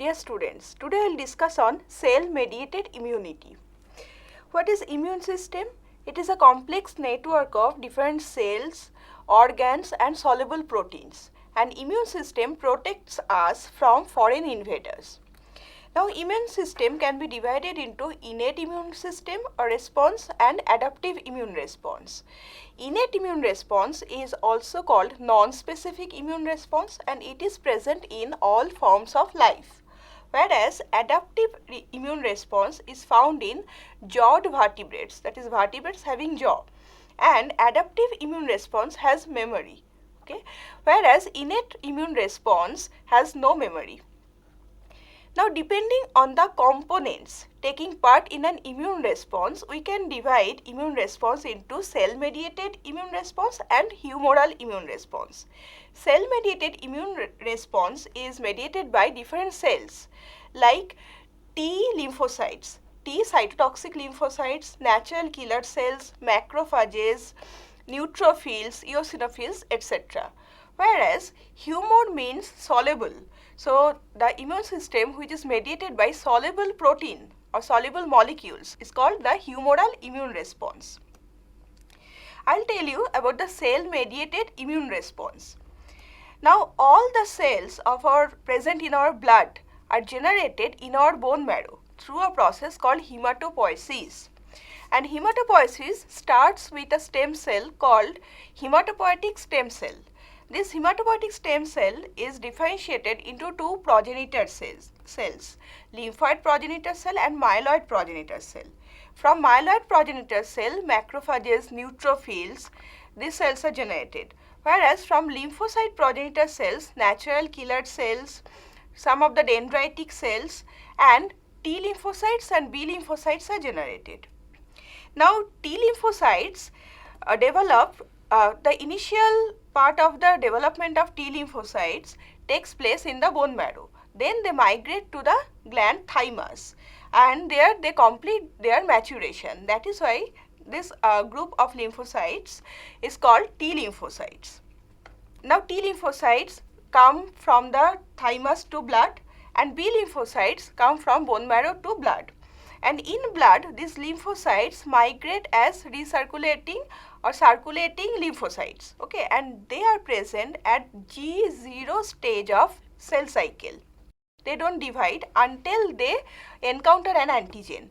Dear students, today I will discuss on cell-mediated immunity. What is immune system? It is a complex network of different cells, organs and soluble proteins. An immune system protects us from foreign invaders. Now, immune system can be divided into innate immune system or response and adaptive immune response. Innate immune response is also called non-specific immune response and it is present in all forms of life. Whereas adaptive immune response is found in jawed vertebrates, that is vertebrates having jaw, and adaptive immune response has memory. Okay, whereas innate immune response has no memory. Now, depending on the components taking part in an immune response, we can divide immune response into cell-mediated immune response and humoral immune response. Cell-mediated immune response is mediated by different cells like T lymphocytes, T cytotoxic lymphocytes, natural killer cells, macrophages, neutrophils, eosinophils, etc. Whereas humor means soluble. So, the immune system which is mediated by soluble protein or soluble molecules is called the humoral immune response. I will tell you about the cell mediated immune response. Now, all the cells present in our blood are generated in our bone marrow through a process called hematopoiesis. And hematopoiesis starts with a stem cell called hematopoietic stem cell. This hematopoietic stem cell is differentiated into two progenitor cells, lymphoid progenitor cell and myeloid progenitor cell. From myeloid progenitor cell, macrophages, neutrophils, these cells are generated. Whereas from lymphocyte progenitor cells, natural killer cells, some of the dendritic cells and T lymphocytes and B lymphocytes are generated. Now, T lymphocytes the initial part of the development of T lymphocytes takes place in the bone marrow. Then they migrate to the gland thymus and there they complete their maturation. That is why this group of lymphocytes is called T lymphocytes. Now, T lymphocytes come from the thymus to blood and B lymphocytes come from bone marrow to blood. And in blood, these lymphocytes migrate as recirculating or circulating lymphocytes, okay, and they are present at G0 stage of cell cycle. They don't divide until they encounter an antigen,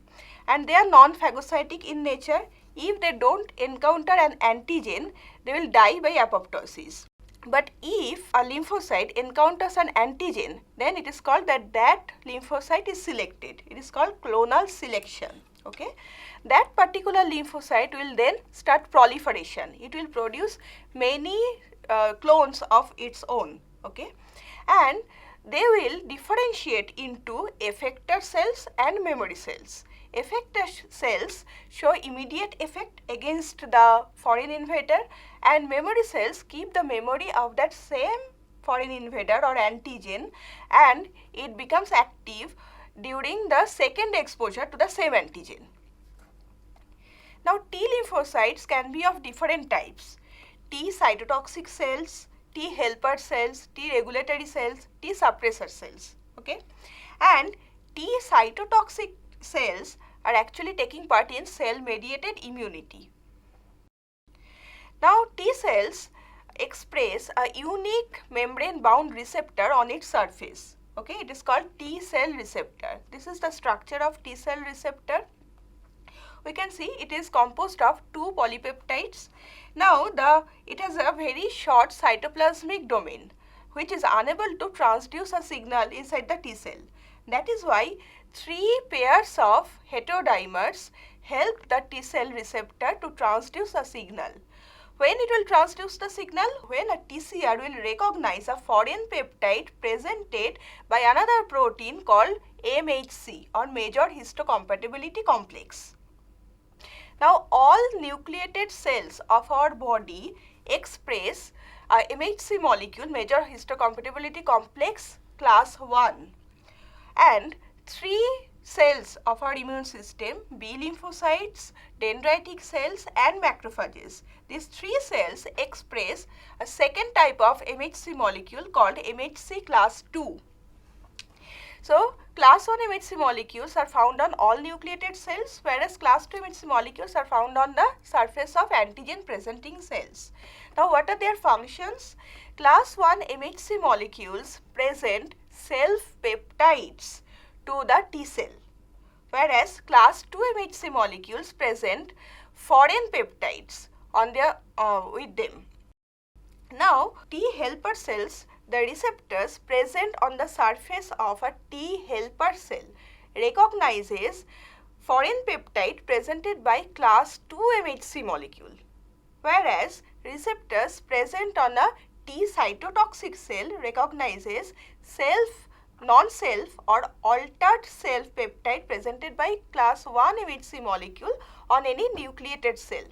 and they are non-phagocytic in nature. If they don't encounter an antigen, they will die by apoptosis. But if a lymphocyte encounters an antigen, then it is called that lymphocyte is selected. It is called clonal selection. Okay, that particular lymphocyte will then start proliferation. It will produce many clones of its own. Okay, and they will differentiate into effector cells and memory cells. Effector cells show immediate effect against the foreign invader and memory cells keep the memory of that same foreign invader or antigen and it becomes active during the second exposure to the same antigen. Now, T lymphocytes can be of different types: T cytotoxic cells, T helper cells, T regulatory cells, T suppressor cells. Okay, and T cytotoxic cells are actually taking part in cell mediated immunity. Now, T cells express a unique membrane bound receptor on its surface. Okay, it is called T cell receptor. This is the structure of T cell receptor. We can see it is composed of two polypeptides. Now, it has a very short cytoplasmic domain which is unable to transduce a signal inside the T cell. That is why 3 pairs of heterodimers help the T cell receptor to transduce a signal. When it will transduce the signal? When a TCR will recognize a foreign peptide presented by another protein called MHC or major histocompatibility complex. Now, all nucleated cells of our body express a MHC molecule, major histocompatibility complex class 1, and 3 cells of our immune system, B lymphocytes, dendritic cells and macrophages. These 3 cells express a second type of MHC molecule called MHC class 2. So class 1 MHC molecules are found on all nucleated cells, whereas class 2 MHC molecules are found on the surface of antigen presenting cells. Now what are their functions? Class 1 MHC molecules present self peptides to the T cell, whereas class 2 MHC molecules present foreign peptides on their with them. Now T helper cells, the receptors present on the surface of a T helper cell, recognizes foreign peptide presented by class 2 MHC molecule, whereas receptors present on a T cytotoxic cell recognizes non-self or altered self peptide presented by class 1 MHC molecule on any nucleated cell.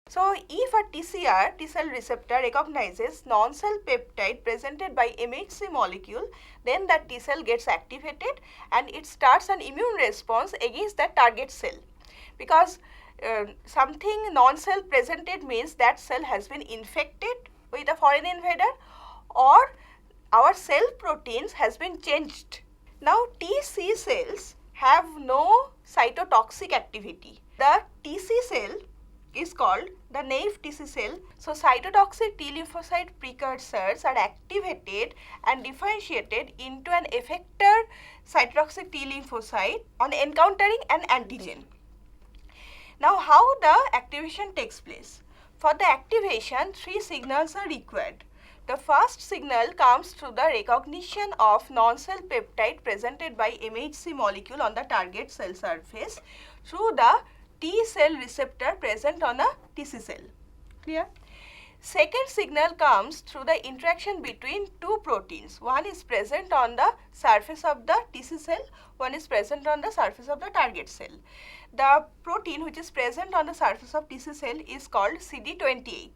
So if a TCR, T cell receptor, recognizes non-self peptide presented by MHC molecule, then that T cell gets activated and it starts an immune response against that target cell, because something non-self presented means that cell has been infected with a foreign invader or our cell proteins has been changed. Now TC cells have no cytotoxic activity. The TC cell is called the naive TC cell. So cytotoxic T lymphocyte precursors are activated and differentiated into an effector cytotoxic T lymphocyte on encountering an antigen. Now how the activation takes place? For the activation, 3 signals are required. The first signal comes through the recognition of non-self peptide presented by MHC molecule on the target cell surface through the T cell receptor present on a TC cell. Clear? Second signal comes through the interaction between two proteins. One is present on the surface of the TC cell, one is present on the surface of the target cell. The protein which is present on the surface of TC cell is called CD28.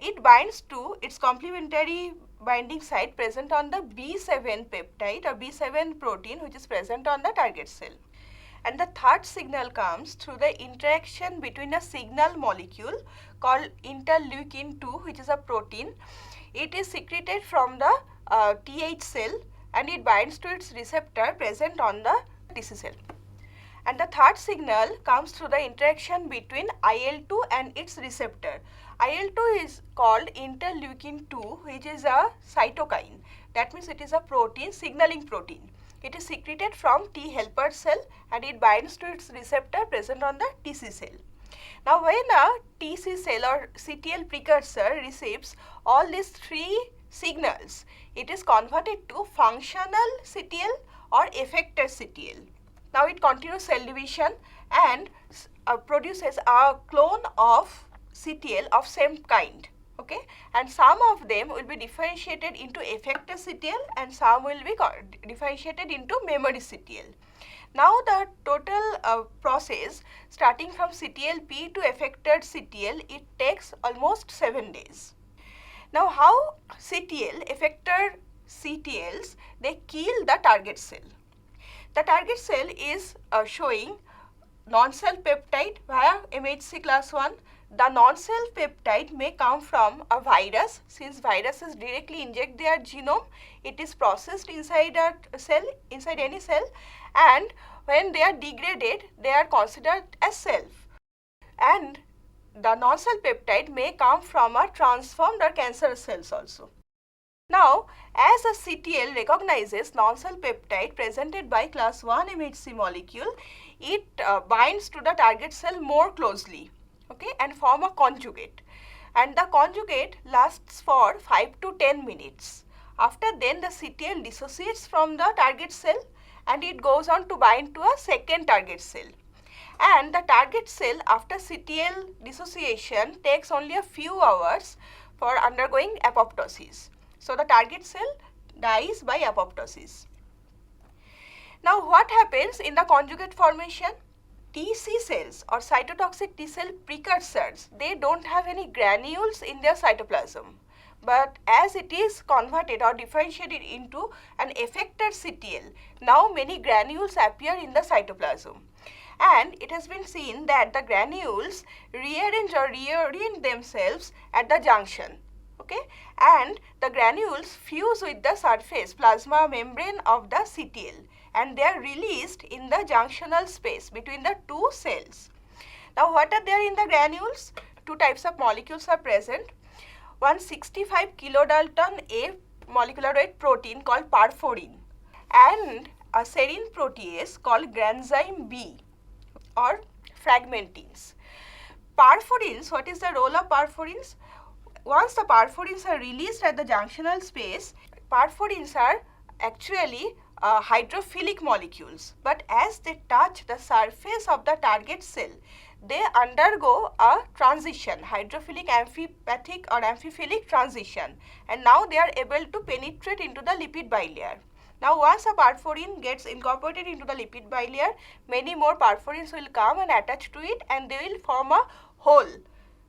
It binds to its complementary binding site present on the B7 peptide or B7 protein which is present on the target cell. And the third signal comes through the interaction between a signal molecule called interleukin-2, which is a protein. It is secreted from the TH cell and it binds to its receptor present on the TC cell. And the third signal comes through the interaction between IL-2 and its receptor. IL-2 is called interleukin-2, which is a cytokine. That means it is a protein, signaling protein. It is secreted from T helper cell and it binds to its receptor present on the TC cell. Now when a TC cell or CTL precursor receives all these 3 signals, it is converted to functional CTL or effector CTL. Now it continues cell division and produces a clone of CTL of same kind. Okay, and some of them will be differentiated into effector CTL and some will be differentiated into memory CTL. Now the total process starting from CTL-P to effector CTL, it takes almost 7 days. Now how CTL, effector CTLs, they kill the target cell. The target cell is showing non-self peptide via MHC class 1. The non-self peptide may come from a virus. Since viruses directly inject their genome, it is processed inside a cell, inside any cell, and when they are degraded, they are considered as self. And the non-self peptide may come from a transformed or cancerous cells also. Now, as a CTL recognizes non-self peptide presented by class 1 MHC molecule, it binds to the target cell more closely, okay, and form a conjugate, and the conjugate lasts for 5 to 10 minutes. After then the CTL dissociates from the target cell and it goes on to bind to a second target cell, and the target cell after CTL dissociation takes only a few hours for undergoing apoptosis. So the target cell dies by apoptosis. Now what happens in the conjugate formation? TC cells or cytotoxic T cell precursors, they don't have any granules in their cytoplasm. But as it is converted or differentiated into an effector CTL, now many granules appear in the cytoplasm. And it has been seen that the granules rearrange or reorient themselves at the junction. Okay, and the granules fuse with the surface plasma membrane of the CTL, and they are released in the junctional space between the two cells. Now, what are there in the granules? Two types of molecules are present. One 65 kilodalton A molecular weight protein called perforin, and a serine protease called granzyme B or fragmentins. Perforins, what is the role of perforins? Once the perforins are released at the junctional space, perforins are actually hydrophilic molecules, but as they touch the surface of the target cell, they undergo a transition, hydrophilic amphipathic or amphiphilic transition, and now they are able to penetrate into the lipid bilayer. Now, once a perforin gets incorporated into the lipid bilayer, many more perforins will come and attach to it, and they will form a hole,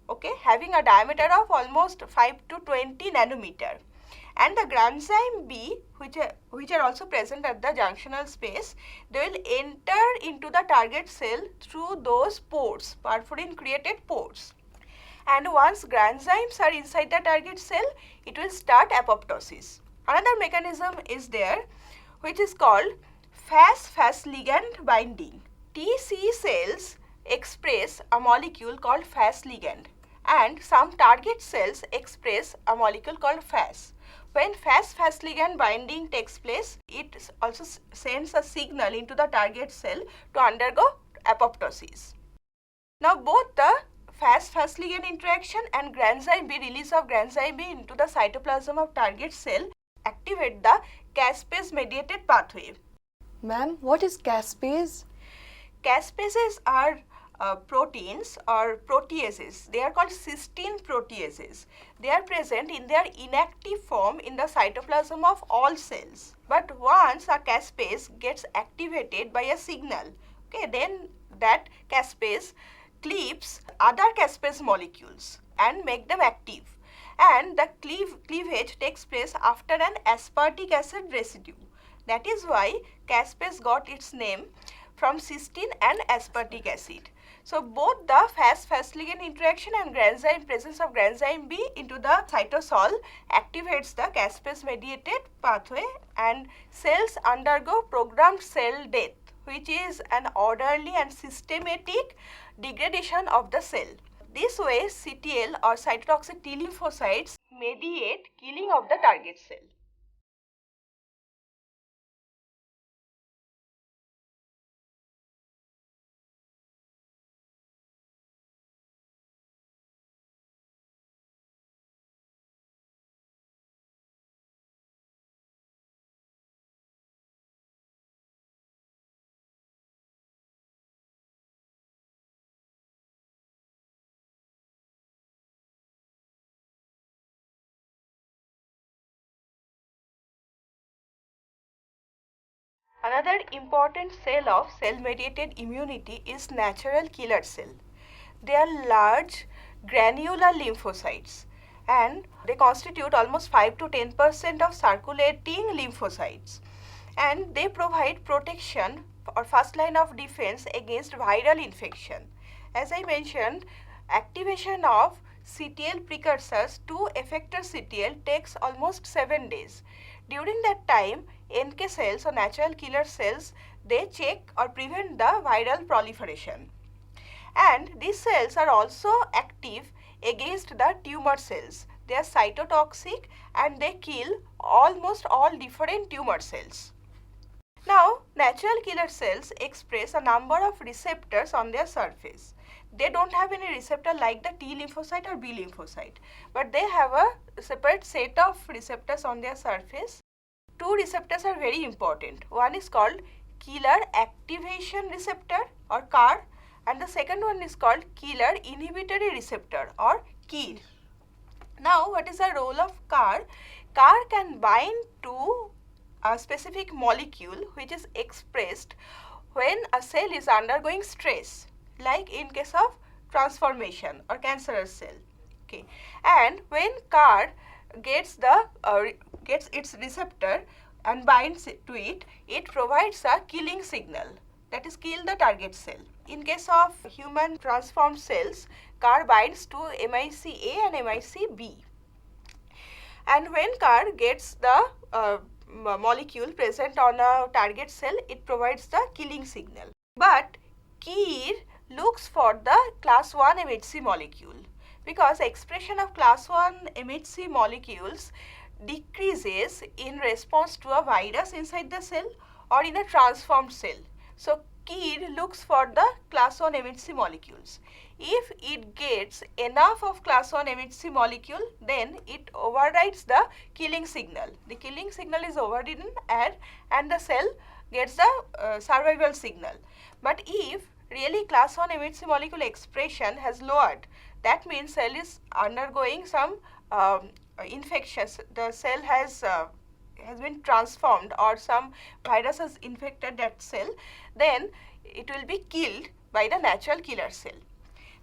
okay, having a diameter of almost 5 to 20 nanometer. And the granzyme B, which are also present at the junctional space, they will enter into the target cell through those pores, perforin created pores. And once granzymes are inside the target cell, it will start apoptosis. Another mechanism is there, which is called Fas ligand binding. TC cells express a molecule called Fas ligand, and some target cells express a molecule called Fas. When Fas ligand binding takes place, it also sends a signal into the target cell to undergo apoptosis. Now, both the Fas ligand interaction and granzyme B, release of granzyme B into the cytoplasm of target cell, activate the caspase mediated pathway. Ma'am, what is caspase? Caspases are proteins or proteases. They are called cysteine proteases. They are present in their inactive form in the cytoplasm of all cells. But once a caspase gets activated by a signal, okay, then that caspase cleaves other caspase molecules and make them active. And the cleavage takes place after an aspartic acid residue. That is why caspase got its name from cysteine and aspartic acid. So, both the Fas ligand interaction and presence of granzyme B into the cytosol activates the caspase mediated pathway, and cells undergo programmed cell death, which is an orderly and systematic degradation of the cell. This way, CTL or cytotoxic T lymphocytes mediate killing of the target cell. Another important cell of cell-mediated immunity is natural killer cell. They are large granular lymphocytes, and they constitute almost 5 to 10% of circulating lymphocytes, and they provide protection or first line of defense against viral infection. As I mentioned, activation of CTL precursors to effector CTL takes almost 7 days. During that time, NK cells or natural killer cells, they check or prevent the viral proliferation. And these cells are also active against the tumor cells. They are cytotoxic and they kill almost all different tumor cells. Now, natural killer cells express a number of receptors on their surface. They don't have any receptor like the T lymphocyte or B lymphocyte, but they have a separate set of receptors on their surface. Two receptors are very important. One is called killer activation receptor or KAR, and the second one is called killer inhibitory receptor or KIR. Now, what is the role of KAR? KAR can bind to a specific molecule which is expressed when a cell is undergoing stress, like in case of transformation or cancerous cell. Okay, and when CAR gets its receptor and binds to it, it provides a killing signal, that is, kill the target cell. In case of human transformed cells, CAR binds to MIC-A and MIC-B. And when CAR gets the molecule present on a target cell, it provides the killing signal. But KIR looks for the class 1 MHC molecule, because expression of class 1 MHC molecules decreases in response to a virus inside the cell or in a transformed cell. So KIR looks for the class 1 MHC molecules. If it gets enough of class 1 MHC molecule, then it overrides the killing signal. The killing signal is overridden and the cell gets the survival signal. But if really class 1 MHC molecule expression has lowered, that means cell is undergoing some infection. The cell has been transformed or some virus has infected that cell, then it will be killed by the natural killer cell.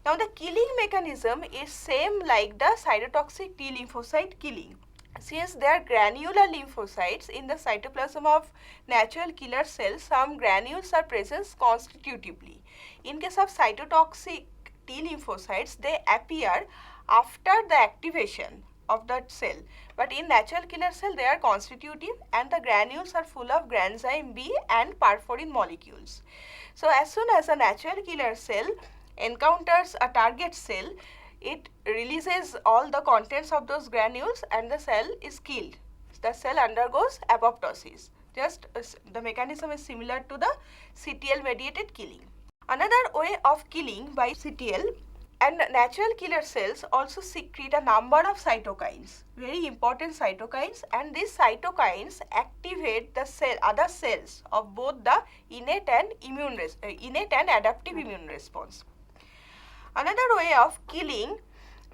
Now the killing mechanism is same like the cytotoxic T lymphocyte killing. Since there are granular lymphocytes in the cytoplasm of natural killer cells, some granules are present constitutively. In case of cytotoxic T lymphocytes, they appear after the activation of that cell. But in natural killer cell, they are constitutive and the granules are full of granzyme B and perforin molecules. So as soon as a natural killer cell encounters a target cell, it releases all the contents of those granules and the cell is killed. The cell undergoes apoptosis. Just the mechanism is similar to the CTL mediated killing. Another way of killing by CTL, and natural killer cells also secrete a number of cytokines, very important cytokines, and these cytokines activate the other cells of both the innate and adaptive immune response. Another way of killing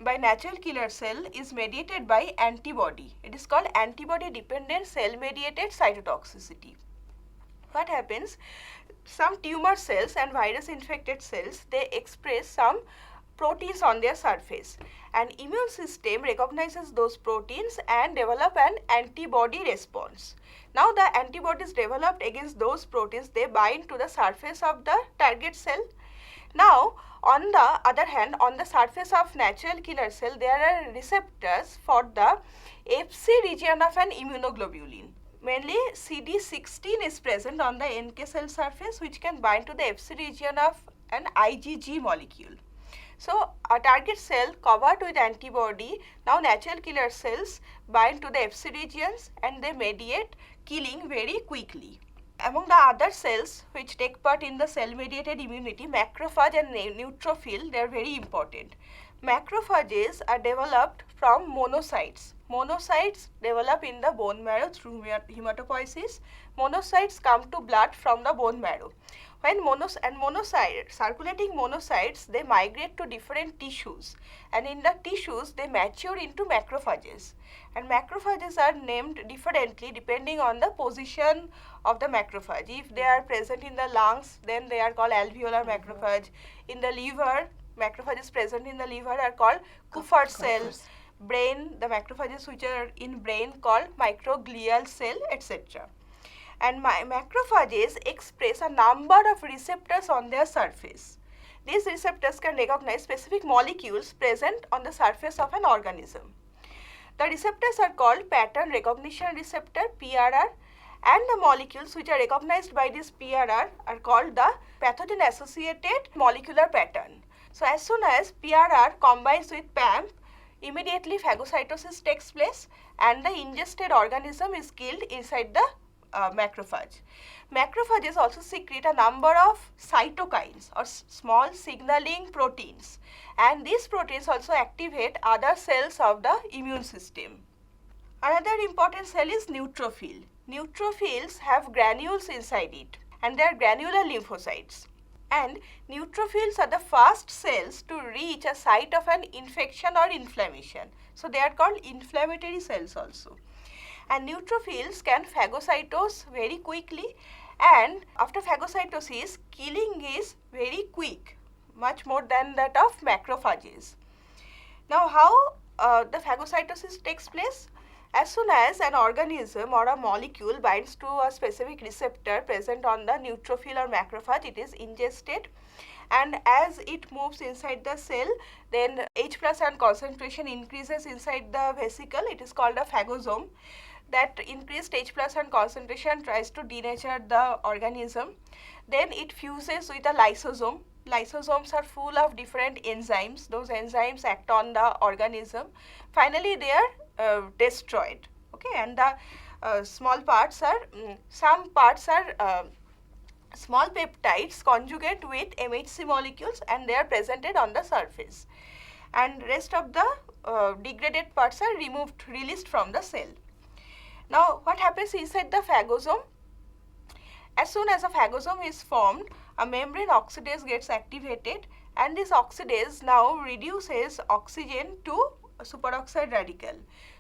by natural killer cell is mediated by antibody. It is called antibody dependent cell mediated cytotoxicity. What happens? Some tumor cells and virus infected cells, they express some proteins on their surface, and immune system recognizes those proteins and develop an antibody response. Now the antibodies developed against those proteins, they bind to the surface of the target cell. Now on the other hand, on the surface of natural killer cell, there are receptors for the Fc region of an immunoglobulin. Mainly CD16 is present on the NK cell surface, which can bind to the Fc region of an IgG molecule. So a target cell covered with antibody, now natural killer cells bind to the Fc regions and they mediate killing very quickly. Among the other cells which take part in the cell mediated immunity, macrophage and neutrophil, they are very important. Macrophages are developed from monocytes. Monocytes develop in the bone marrow through hematopoiesis. Monocytes come to blood from the bone marrow. When circulating monocytes, they migrate to different tissues, and in the tissues they mature into macrophages, and macrophages are named differently depending on the position of the macrophage. If they are present in the lungs, then they are called alveolar macrophage. In the liver, macrophages present in the liver are called Kupffer cells. Brain, the macrophages which are in brain called microglial cell, etc. And macrophages express a number of receptors on their surface. These receptors can recognize specific molecules present on the surface of an organism. The receptors are called pattern recognition receptor, PRR, and the molecules which are recognized by this PRR are called the pathogen associated molecular pattern. So as soon as PRR combines with PAMP, immediately phagocytosis takes place and the ingested organism is killed inside the macrophage. Macrophages also secrete a number of cytokines or small signaling proteins, and these proteins also activate other cells of the immune system. Another important cell is neutrophil. Neutrophils have granules inside it, and they are granular lymphocytes. And neutrophils are the first cells to reach a site of an infection or inflammation. So they are called inflammatory cells also. And neutrophils can phagocytose very quickly, and after phagocytosis, killing is very quick, much more than that of macrophages. Now how the phagocytosis takes place? As soon as an organism or a molecule binds to a specific receptor present on the neutrophil or macrophage, it is ingested, and as it moves inside the cell, then H plus ion concentration increases inside the vesicle. It is called a phagosome. That increased H plus ion concentration tries to denature the organism. Then it fuses with a lysosome. Lysosomes are full of different enzymes. Those enzymes act on the organism. Finally, they are destroyed. Okay, and the small parts are some parts are small peptides conjugate with MHC molecules, and they are presented on the surface, and rest of the degraded parts are released from the cell. Now, what happens inside the phagosome? As soon as a phagosome is formed, a membrane oxidase gets activated, and this oxidase now reduces oxygen to a superoxide radical.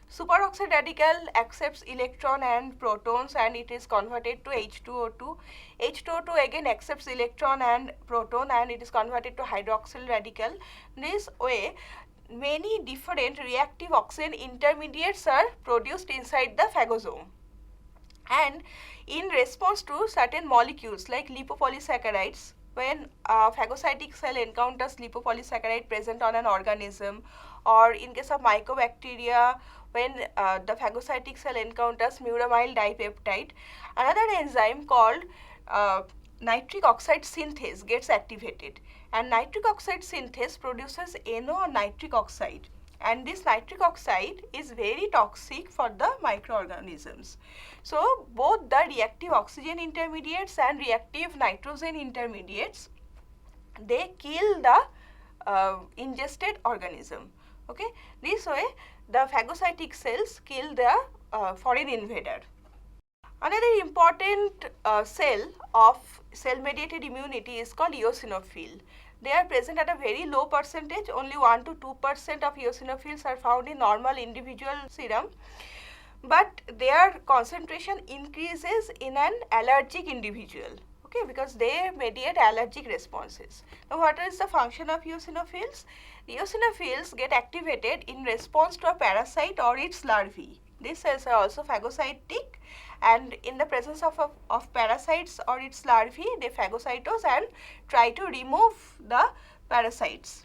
Superoxide radical accepts electron and protons, and it is converted to H2O2. H2O2 again accepts electron and proton, and it is converted to hydroxyl radical. This way, many different reactive oxygen intermediates are produced inside the phagosome, and in response to certain molecules like lipopolysaccharides, when a phagocytic cell encounters lipopolysaccharide present on an organism, or in case of mycobacteria, when the phagocytic cell encounters muramyl dipeptide, another enzyme called nitric oxide synthase gets activated, and nitric oxide synthase produces NO or nitric oxide, and this nitric oxide is very toxic for the microorganisms. So, both the reactive oxygen intermediates and reactive nitrogen intermediates, they kill the ingested organism. Okay, this way the phagocytic cells kill the foreign invader. Another important cell of cell mediated immunity is called eosinophil. They are present at a very low percentage, only 1 to 2% of eosinophils are found in normal individual serum, but their concentration increases in an allergic individual. Okay, because they mediate allergic responses. Now, what is the function of eosinophils? Eosinophils get activated in response to a parasite or its larvae. These cells are also phagocytic, and in the presence of parasites or its larvae, they phagocytose and try to remove the parasites.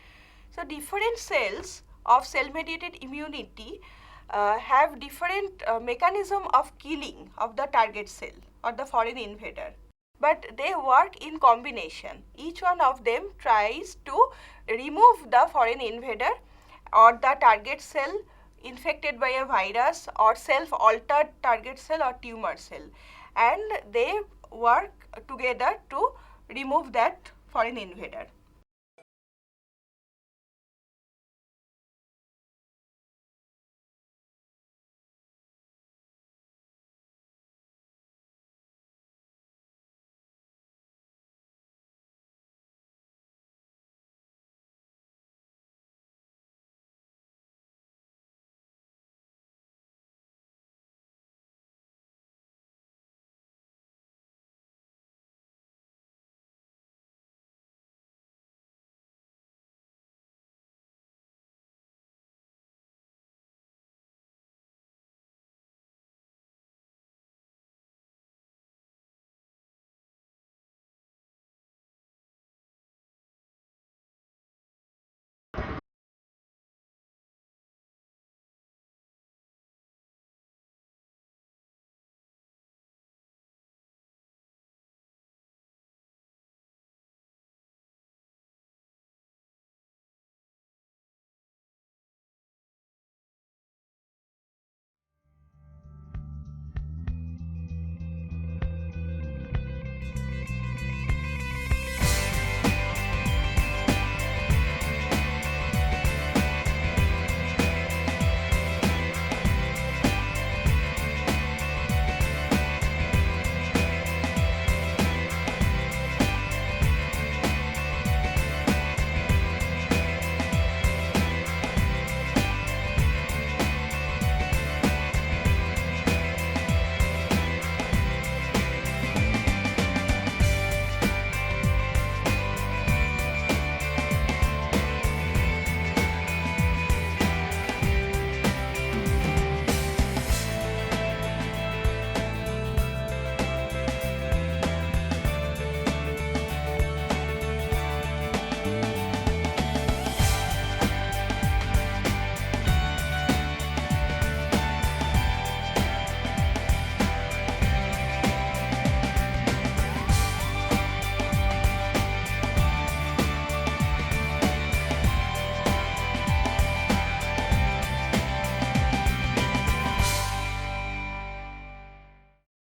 So, different cells of cell mediated immunity have different mechanism of killing of the target cell or the foreign invader, but they work in combination. Each one of them tries to remove the foreign invader or the target cell infected by a virus or self-altered target cell or tumor cell, and they work together to remove that foreign invader.